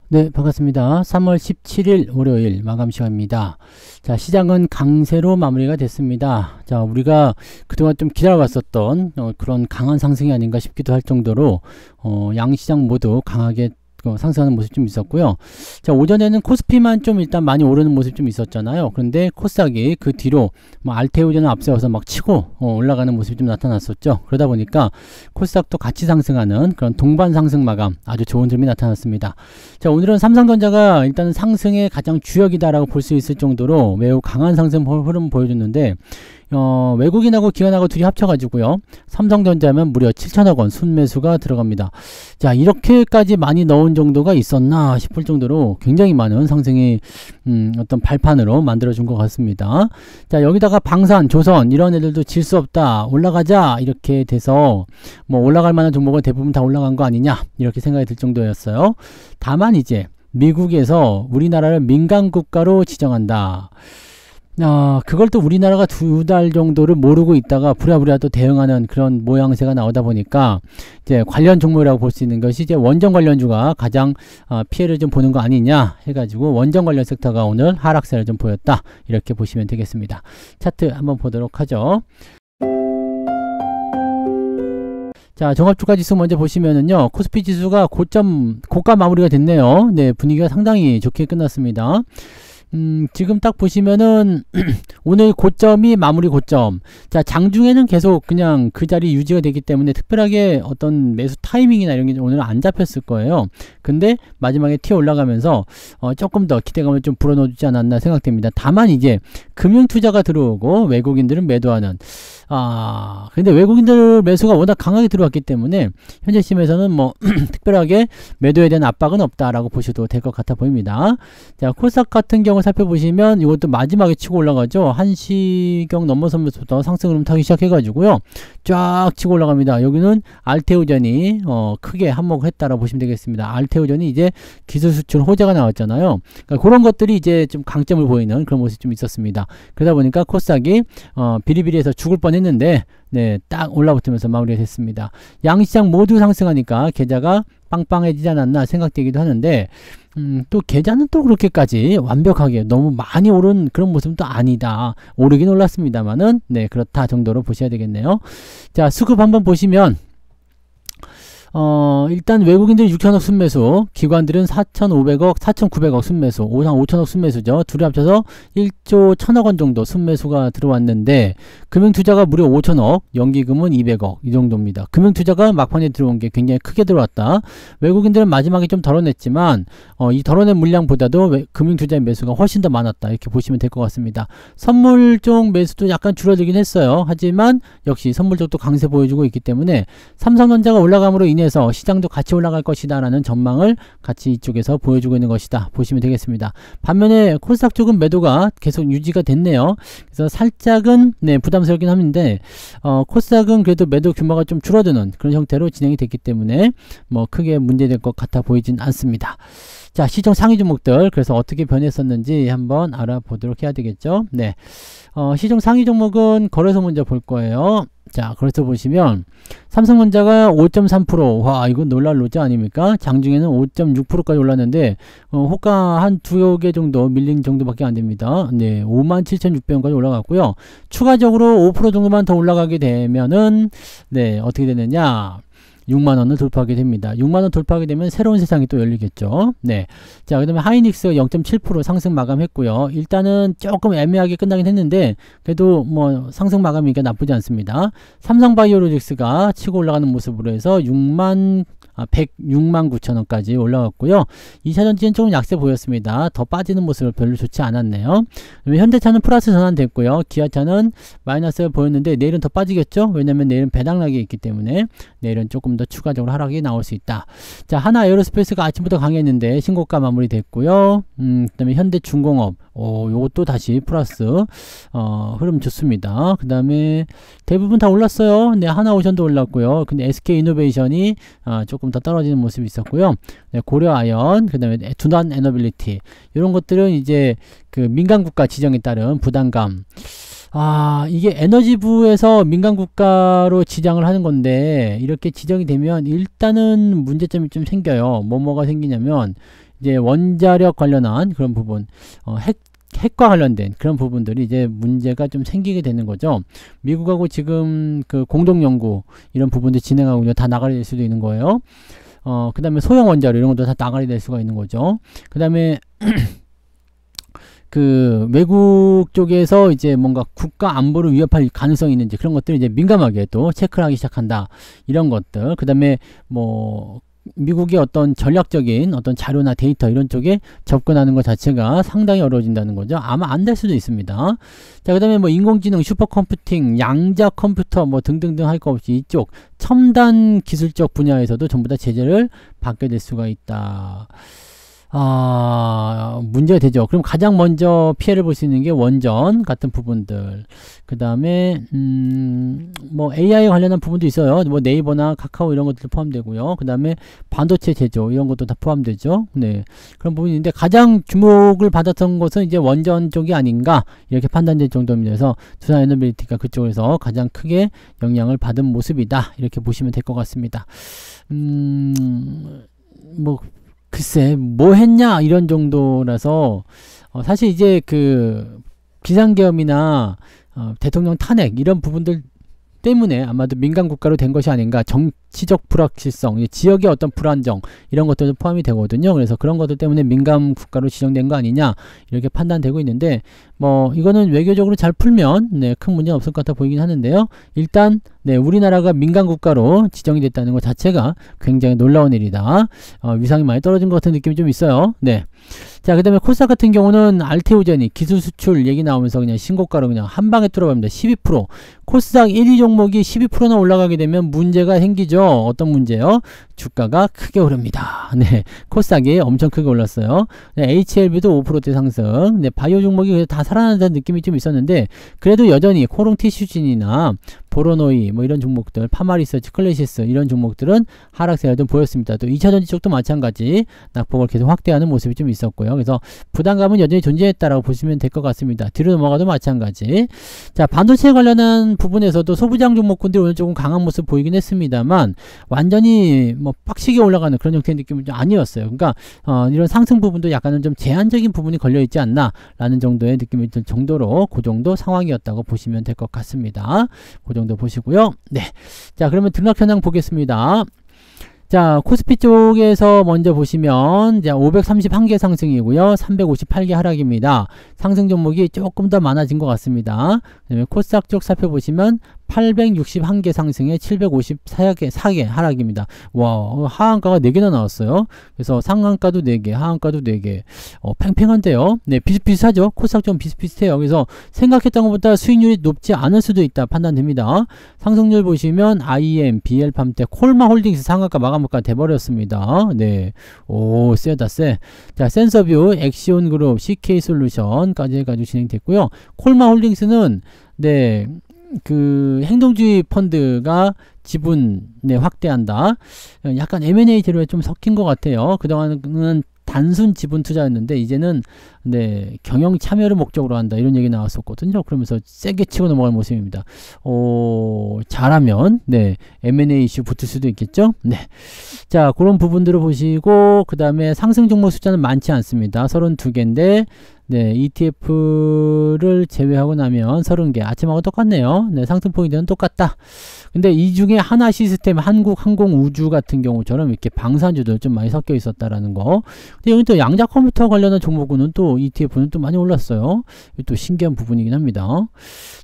네, 반갑습니다. 3월 17일 월요일 마감 시간입니다. 자, 시장은 강세로 마무리가 됐습니다. 자, 우리가 그동안 좀 기다려봤었던 그런 강한 상승이 아닌가 싶기도 할 정도로 양시장 모두 강하게 상승하는 모습 좀 있었고요. 자, 오전에는 코스피만 좀 일단 많이 오르는 모습 좀 있었잖아요. 그런데 코스닥이 그 뒤로 알테오전을 앞세워서 막 치고 올라가는 모습이 좀 나타났었죠. 그러다 보니까 코스닥도 같이 상승하는 그런 동반 상승 마감, 아주 좋은 점이 나타났습니다. 자, 오늘은 삼성전자가 일단은 상승의 가장 주역이다라고 볼 수 있을 정도로 매우 강한 상승 흐름 보여줬는데, 외국인하고 기관하고 둘이 합쳐가지고요, 삼성전자면 무려 7천억원 순매수가 들어갑니다. 자, 이렇게까지 많이 넣은 정도가 있었나 싶을 정도로 굉장히 많은 상승이 어떤 발판으로 만들어준 것 같습니다. 자, 여기다가 방산, 조선 이런 애들도 질 수 없다, 올라가자 이렇게 돼서 뭐 올라갈 만한 종목은 대부분 다 올라간 거 아니냐 이렇게 생각이 들 정도였어요. 다만 이제 미국에서 우리나라를 민간국가로 지정한다. 그걸 또 우리나라가 2달 정도를 모르고 있다가 부랴부랴 또 대응하는 그런 모양새가 나오다 보니까 이제 관련 종목이라고 볼 수 있는 것이 이제 원전 관련주가 가장 피해를 좀 보는 거 아니냐 해가지고 원전 관련 섹터가 오늘 하락세를 좀 보였다, 이렇게 보시면 되겠습니다. 차트 한번 보도록 하죠. 자, 종합주가 지수 먼저 보시면은요, 코스피 지수가 고가 마무리가 됐네요. 네, 분위기가 상당히 좋게 끝났습니다. 지금 딱 보시면은 오늘 고점이 마무리 고점. 자, 장중에는 계속 그냥 그 자리 유지가 되기 때문에 특별하게 어떤 매수 타이밍이나 이런 게 오늘은 안 잡혔을 거예요. 근데 마지막에 튀어 올라가면서 조금 더 기대감을 좀 불어넣어주지 않았나 생각됩니다. 다만 이제 금융투자가 들어오고 외국인들은 매도하는, 근데 외국인들 매수가 워낙 강하게 들어왔기 때문에 현재 시점에서는 뭐 특별하게 매도에 대한 압박은 없다라고 보셔도 될 것 같아 보입니다. 자, 코스닥 같은 경우 살펴보시면 이것도 마지막에 치고 올라가죠. 1시경 넘어서면서부터 상승 흐름 타기 시작해가지고요, 쫙 치고 올라갑니다. 여기는 알테오전이 크게 한몫을 했다라고 보시면 되겠습니다. 알테오전이 이제 기술 수출 호재가 나왔잖아요. 그러니까 그런 것들이 이제 좀 강점을 보이는 그런 모습이 좀 있었습니다. 그러다 보니까 코스닥이 비리비리해서 죽을 뻔했는데, 네, 딱 올라붙으면서 마무리가 됐습니다. 양시장 모두 상승하니까 계좌가 빵빵해지지 않았나 생각되기도 하는데, 또 계좌는 또 그렇게까지 완벽하게 너무 많이 오른 그런 모습은 또 아니다. 오르긴 올랐습니다만은, 네, 그렇다 정도로 보셔야 되겠네요. 자, 수급 한번 보시면 일단 외국인들이 6천억 순매수, 기관들은 4,500억, 4,900억 순매수, 5천억 순매수죠. 둘이 합쳐서 1조 1,000억원 정도 순매수가 들어왔는데, 금융투자가 무려 5천억, 연기금은 200억 이 정도입니다. 금융투자가 막판에 들어온 게 굉장히 크게 들어왔다. 외국인들은 마지막에 좀 덜어냈지만 이 덜어낸 물량보다도 금융투자의 매수가 훨씬 더 많았다, 이렇게 보시면 될 것 같습니다. 선물 쪽 매수도 약간 줄어들긴 했어요. 하지만 역시 선물 쪽도 강세 보여주고 있기 때문에 삼성전자가 올라감으로 인해 시장도 같이 올라갈 것이다 라는 전망을 같이 이쪽에서 보여주고 있는 것이다 보시면 되겠습니다. 반면에 코스닥 쪽은 매도가 계속 유지가 됐네요. 그래서 살짝은 부담스럽긴 한데 코스닥은 그래도 매도 규모가 좀 줄어드는 그런 형태로 진행이 됐기 때문에 뭐 크게 문제될 것 같아 보이진 않습니다. 자, 시총 상위 종목들 그래서 어떻게 변했었는지 한번 알아보도록 해야 되겠죠. 네, 시총 상위 종목은 거래소 먼저 볼 거예요. 자, 거래소 보시면 삼성전자가 5.3%, 와, 이건 놀랄 노자 아닙니까? 장중에는 5.6%까지 올랐는데 호가 한 두어 개 정도 밀린 정도밖에 안 됩니다. 네, 57,600원까지 올라갔고요. 추가적으로 5% 정도만 더 올라가게 되면은 네, 어떻게 되느냐? 6만원을 돌파하게 됩니다. 6만원 돌파하게 되면 새로운 세상이 또 열리겠죠. 네. 자, 그 다음에 하이닉스 0.7% 상승 마감했고요. 일단은 조금 애매하게 끝나긴 했는데, 그래도 뭐 상승 마감이니까 나쁘지 않습니다. 삼성바이오로직스가 치고 올라가는 모습으로 해서 106만 9천원까지 올라갔고요. 2차전지는 조금 약세 보였습니다. 더 빠지는 모습은 별로 좋지 않았네요. 현대차는 플러스 전환됐고요. 기아차는 마이너스 보였는데 내일은 더 빠지겠죠. 왜냐면 내일은 배당락이 있기 때문에 내일은 조금 더 추가적으로 하락이 나올 수 있다. 자, 하나 에어로스페이스가 아침부터 강했는데 신고가 마무리됐고요. 그 다음에 현대중공업, 요것도 다시 플러스 흐름 좋습니다. 그 다음에 대부분 다 올랐어요. 네, 하나오션도 올랐고요. 근데 SK이노베이션이 조금 더 떨어지는 모습이 있었고요. 네, 고려아연, 그 다음에 두단에너빌리티, 이런 것들은 이제 그 민간국가 지정에 따른 부담감, 이게 에너지부에서 민간국가로 지정을 하는 건데, 이렇게 지정이 되면 일단은 문제점이 좀 생겨요. 뭐가 생기냐면, 이제 원자력 관련한 그런 부분, 핵과 관련된 그런 부분들이 이제 문제가 좀 생기게 되는 거죠. 미국하고 지금 그 공동연구 이런 부분들 진행하고 다 나가리 될 수도 있는 거예요. 그 다음에 소형 원자로 이런 것도 다 나가리 될 수가 있는 거죠. 그 다음에 그 외국 쪽에서 이제 뭔가 국가 안보를 위협할 가능성이 있는지 그런 것들을 이제 민감하게 또 체크를 하기 시작한다. 이런 것들. 그 다음에 뭐 미국의 어떤 전략적인 어떤 자료나 데이터 이런 쪽에 접근하는 것 자체가 상당히 어려워진다는 거죠. 아마 안 될 수도 있습니다. 자, 그 다음에 뭐 인공지능, 슈퍼컴퓨팅, 양자 컴퓨터 뭐 등등등 할 거 없이 이쪽 첨단 기술적 분야에서도 전부 다 제재를 받게 될 수가 있다. 문제가 되죠. 그럼 가장 먼저 피해를 볼 수 있는 게 원전 같은 부분들. 그 다음에, 뭐 AI 관련한 부분도 있어요. 뭐 네이버나 카카오 이런 것들도 포함되고요. 그 다음에 반도체 제조 이런 것도 다 포함되죠. 네. 그런 부분인데 가장 주목을 받았던 것은 이제 원전 쪽이 아닌가 이렇게 판단될 정도입니다. 그래서 두산 에너빌리티가 그쪽에서 가장 크게 영향을 받은 모습이다. 이렇게 보시면 될 것 같습니다. 뭐, 글쎄 뭐 했냐 이런 정도라서 사실 이제 그 비상계엄이나 대통령 탄핵 이런 부분들 때문에 아마도 민간 국가로 된 것이 아닌가. 정치적 불확실성, 지역의 어떤 불안정 이런 것들도 포함이 되거든요. 그래서 그런 것들 때문에 민간 국가로 지정된 거 아니냐 이렇게 판단되고 있는데 뭐 이거는 외교적으로 잘 풀면 네, 큰 문제는 없을 것 같아 보이긴 하는데요. 일단 네, 우리나라가 민간 국가로 지정이 됐다는 것 자체가 굉장히 놀라운 일이다. 위상이 많이 떨어진 것 같은 느낌이 좀 있어요. 네. 자, 그 다음에 코스닥 같은 경우는 알테오제닉 기술 수출 얘기 나오면서 그냥 신고가로 그냥 한 방에 뚫어갑니다. 12%. 코스닥 1위 종목이 12%나 올라가게 되면 문제가 생기죠. 어떤 문제요? 주가가 크게 오릅니다. 네. 코스닥이 엄청 크게 올랐어요. 네, HLB도 5%대 상승. 네, 바이오 종목이 다 살아난다는 느낌이 좀 있었는데 그래도 여전히 코롱티슈진이나 보로노이 뭐 이런 종목들, 파마리서치, 클래시스 이런 종목들은 하락세를 좀 보였습니다. 또 2차전지 쪽도 마찬가지 낙폭을 계속 확대하는 모습이 좀 있었고요. 그래서 부담감은 여전히 존재했다라고 보시면 될 것 같습니다. 뒤로 넘어가도 마찬가지. 자, 반도체 관련한 부분에서도 소부장 종목군들이 오늘 조금 강한 모습 보이긴 했습니다만 완전히 뭐 빡시게 올라가는 그런 형태의 느낌은 좀 아니었어요. 그러니까 이런 상승 부분도 약간은 좀 제한적인 부분이 걸려 있지 않나 라는 정도의 느낌이 들 정도로 그 정도 상황이었다고 보시면 될 것 같습니다. 그 정도 보시고요. 네. 자, 그러면 등락 현황 보겠습니다. 자, 코스피 쪽에서 먼저 보시면, 자, 531개 상승이고요. 358개 하락입니다. 상승 종목이 조금 더 많아진 것 같습니다. 그 다음에 코스닥 쪽 살펴보시면, 861개 상승에 754개 하락입니다. 와, 하한가가 4개나 나왔어요. 그래서 상한가도 4개, 하한가도 4개. 팽팽한데요. 네, 비슷비슷하죠. 코스닥 좀 비슷비슷해요. 그래서 생각했던 것보다 수익률이 높지 않을 수도 있다 판단됩니다. 상승률 보시면 IM, BL팜텍, 콜마홀딩스 상한가 마감가 돼버렸습니다. 네, 오, 세다 세. 자, 센서뷰, 엑시온그룹, CK솔루션까지 해가지고 진행됐고요. 콜마홀딩스는 네, 그 행동주의 펀드가 지분 네, 확대한다. 약간 M&A 재료에 좀 섞인 것 같아요. 그동안은 단순 지분 투자였는데 이제는 네, 경영 참여를 목적으로 한다 이런 얘기 나왔었거든요. 그러면서 세게 치고 넘어갈 모습입니다. 잘하면 네, M&A 이슈 붙을 수도 있겠죠. 네, 자, 그런 부분들을 보시고 그 다음에 상승 종목 숫자는 많지 않습니다. 32개인데 네, ETF를 제외하고 나면 30개. 아침하고 똑같네요. 네, 상승 포인트는 똑같다. 근데 이 중에 하나 시스템, 한국 항공우주 같은 경우처럼 이렇게 방산주도 좀 많이 섞여 있었다라는 거. 근데 여기 또 양자 컴퓨터 관련한 종목은 또 ETF는 또 많이 올랐어요. 또 신기한 부분이긴 합니다.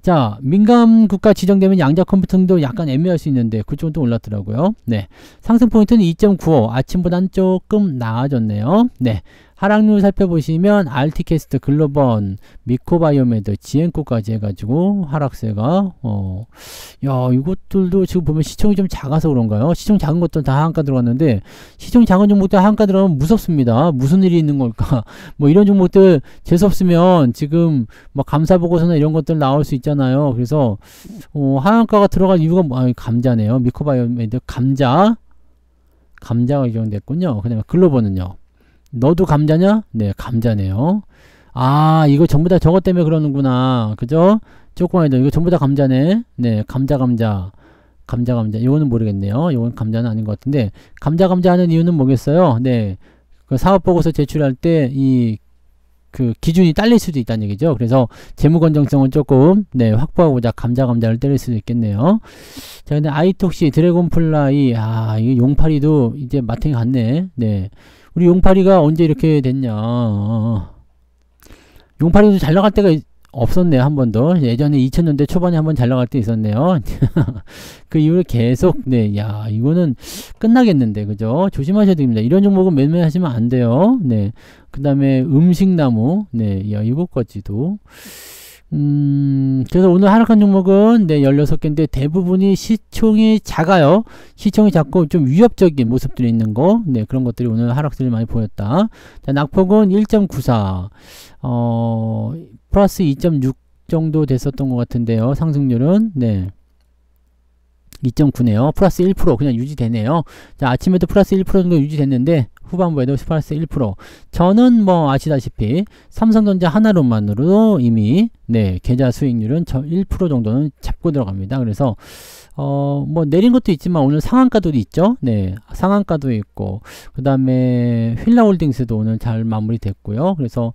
자, 민간 국가 지정되면 양자 컴퓨팅도 약간 애매할 수 있는데 그쪽은 또 올랐더라고요. 네, 상승 포인트는 2.95. 아침보다는 조금 나아졌네요. 네. 하락률 살펴보시면 알티캐스트, 글로번, 미코바이오메드, 지엔코까지 해가지고 하락세가 야, 이것들도 지금 보면 시총이 좀 작아서 그런가요? 시총 작은 것들은 다 하한가 들어갔는데 시총 작은 종목들 하한가 들어가면 무섭습니다. 무슨 일이 있는 걸까? 뭐 이런 종목들 재수없으면 지금 뭐 감사보고서나 이런 것들 나올 수 있잖아요. 그래서 하한가가 들어갈 이유가 감자네요. 미코바이오메드 감자가 지정됐군요. 그 다음에 글로번은요. 너도 감자냐? 네, 감자네요. 아, 이거 전부 다 저것 때문에 그러는구나. 그죠? 조그마이도 이거 전부 다 감자네. 네, 감자. 이거는 모르겠네요. 이건 감자는 아닌 것 같은데, 감자 하는 이유는 뭐겠어요? 네, 그 사업보고서 제출할 때 그 기준이 딸릴 수도 있다는 얘기죠. 그래서 재무 건정성은 조금 네, 확보하고자 감자를 때릴 수도 있겠네요. 자, 근데 아이톡시 드래곤플라이, 아, 이게 용파리도 이제 마탱이 갔네. 네, 우리 용파리가 언제 이렇게 됐냐. 용파리도 잘 나갈 때가 없었네요. 한 번도. 예전에 2000년대 초반에 한번 잘 나갈 때 있었네요. 그 이후로 계속 네, 야, 이거는 끝나겠는데, 그죠? 조심하셔야 됩니다. 이런 종목은 매매하시면 안 돼요. 네, 그 다음에 음식나무, 네, 야, 이거까지도. 그래서 오늘 하락한 종목은 네, 16개인데 대부분이 시총이 작아요. 시총이 작고 좀 위협적인 모습들이 있는 거, 네, 그런 것들이 오늘 하락세를 많이 보였다. 자, 낙폭은 1.94, 플러스 2.6 정도 됐었던 것 같은데요. 상승률은 네, 2.9네요. 플러스 1% 그냥 유지되네요. 자, 아침에도 플러스 1% 정도 유지됐는데 후반부에도 플러스 1%. 저는 뭐 아시다시피 삼성전자 하나로만으로도 이미 네, 계좌 수익률은 1% 정도는 잡고 들어갑니다. 그래서 뭐 내린 것도 있지만 오늘 상한가도 있죠. 네, 상한가도 있고, 그 다음에 휠라홀딩스도 오늘 잘 마무리됐고요. 그래서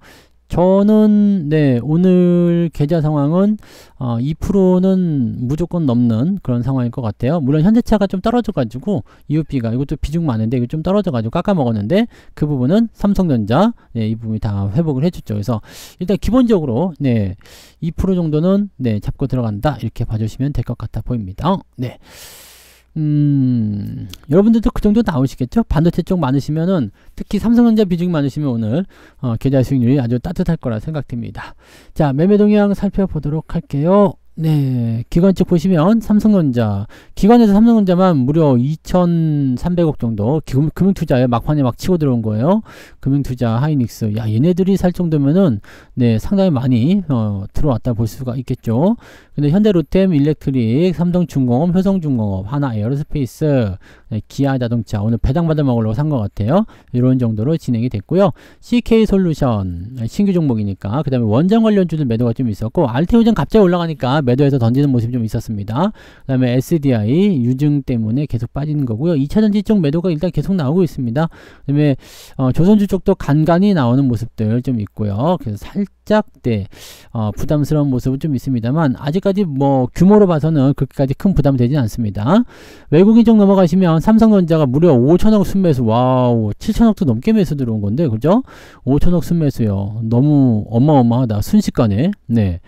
저는 네, 오늘 계좌 상황은 2%는 무조건 넘는 그런 상황일 것 같아요. 물론 현재차가 좀 떨어져 가지고 EUP가 이것도 비중 많은데 이거 좀 떨어져 가지고 깎아 먹었는데 그 부분은 삼성전자 네, 이 부분이 다 회복을 해줬죠. 그래서 일단 기본적으로 네, 2% 정도는 네, 잡고 들어간다 이렇게 봐주시면 될 것 같아 보입니다. 네. 여러분들도 그 정도 나오시겠죠? 반도체 쪽 많으시면은, 특히 삼성전자 비중이 많으시면 오늘 계좌 수익률이 아주 따뜻할 거라 생각됩니다. 자, 매매 동향 살펴보도록 할게요. 네, 기관 쪽 보시면 삼성전자, 기관에서 삼성전자만 무려 2,300억 정도 금융투자에 막판에 막 치고 들어온 거예요. 금융투자, 하이닉스, 야, 얘네들이 살 정도면은 네, 상당히 많이 들어왔다 볼 수가 있겠죠. 근데 현대로템, 일렉트릭, 삼성중공업, 효성중공업, 하나에어로스페이스, 네, 기아자동차 오늘 배당받아 먹으려고 산 것 같아요. 이런 정도로 진행이 됐고요. CK솔루션 신규 종목이니까, 그 다음에 원전 관련주들 매도가 좀 있었고, 알테오전 갑자기 올라가니까 매도해서 던지는 모습이 좀 있었습니다. 그 다음에 SDI 유증 때문에 계속 빠지는 거고요. 2차전지 쪽 매도가 일단 계속 나오고 있습니다. 그 다음에 조선주 쪽도 간간히 나오는 모습들 좀 있고요. 그래서 살짝 네, 부담스러운 모습은 좀 있습니다만 아직까지 뭐 규모로 봐서는 그렇게까지 큰 부담이 되진 않습니다. 외국인 쪽 넘어가시면 삼성전자가 무려 5천억 순매수, 와우, 7천억도 넘게 매수 들어온 건데, 그죠? 5천억 순매수요. 너무 어마어마하다. 순식간에. 네.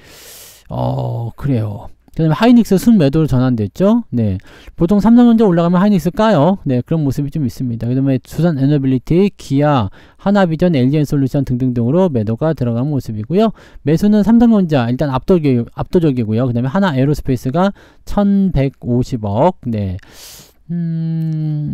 그래요. 그 다음에 하이닉스 순매도로 전환됐죠. 네, 보통 삼성전자 올라가면 하이닉스 까요. 네, 그런 모습이 좀 있습니다. 그 다음에 두산 에너빌리티, 기아, 하나비전, LG엔솔루션 등등등으로 매도가 들어가는 모습이고요. 매수는 삼성전자 일단 압도적이고요. 그 다음에 하나에어로스페이스가 1150억. 네.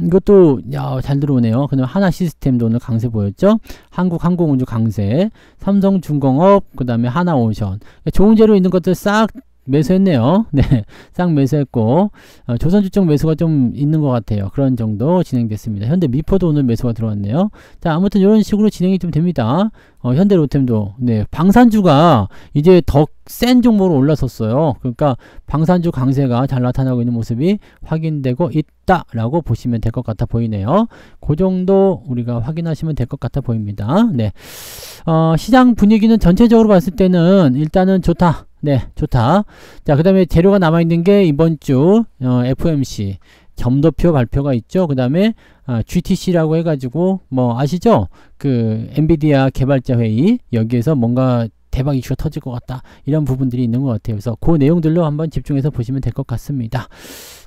이것도 잘 들어오네요. 그다음 하나시스템도 오늘 강세 보였죠. 한국항공운주 강세, 삼성중공업, 그 다음에 하나오션, 좋은 재료 있는 것들 싹 매수했네요. 네, 싹 매수했고, 조선주 쪽 매수가 좀 있는 것 같아요. 그런 정도 진행됐습니다. 현대 미포도 오늘 매수가 들어왔네요. 자, 아무튼 이런 식으로 진행이 좀 됩니다. 현대 로템도 네, 방산주가 이제 더 센 종목으로 올라섰어요. 그러니까 방산주 강세가 잘 나타나고 있는 모습이 확인되고 있다라고 보시면 될 것 같아 보이네요. 그 정도 우리가 확인하시면 될 것 같아 보입니다. 네, 시장 분위기는 전체적으로 봤을 때는 일단은 좋다. 네, 좋다. 자, 그 다음에 재료가 남아있는 게 이번 주 FOMC 점도표 발표가 있죠. 그 다음에 GTC라고 해가지고 뭐 아시죠? 그 엔비디아 개발자 회의, 여기에서 뭔가 대박 이슈가 터질 것 같다, 이런 부분들이 있는 것 같아요. 그래서 그 내용들로 한번 집중해서 보시면 될 것 같습니다.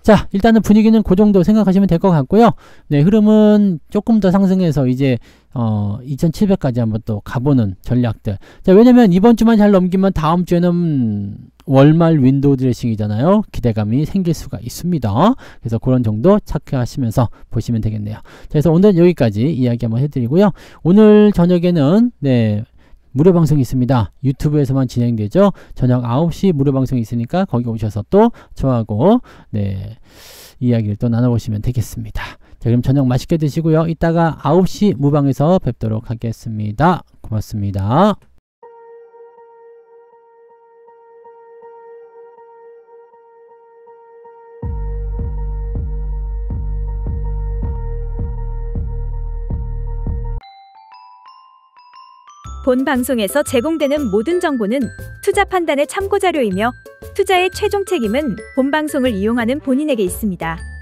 자, 일단은 분위기는 그 정도 생각하시면 될 것 같고요. 네, 흐름은 조금 더 상승해서 이제 2700까지 한번 또 가보는 전략들. 자, 왜냐면 이번 주만 잘 넘기면 다음 주에는 월말 윈도우 드레싱이잖아요. 기대감이 생길 수가 있습니다. 그래서 그런 정도 체크하시면서 보시면 되겠네요. 자, 그래서 오늘 여기까지 이야기 한번 해드리고요. 오늘 저녁에는 네, 무료 방송이 있습니다. 유튜브에서만 진행되죠. 저녁 9시 무료 방송이 있으니까 거기 오셔서 또 저하고 네, 이야기를 또 나눠보시면 되겠습니다. 자, 그럼 저녁 맛있게 드시고요. 이따가 9시 무방에서 뵙도록 하겠습니다. 고맙습니다. 본 방송에서 제공되는 모든 정보는 투자 판단의 참고 자료이며 투자의 최종 책임은 본 방송을 이용하는 본인에게 있습니다.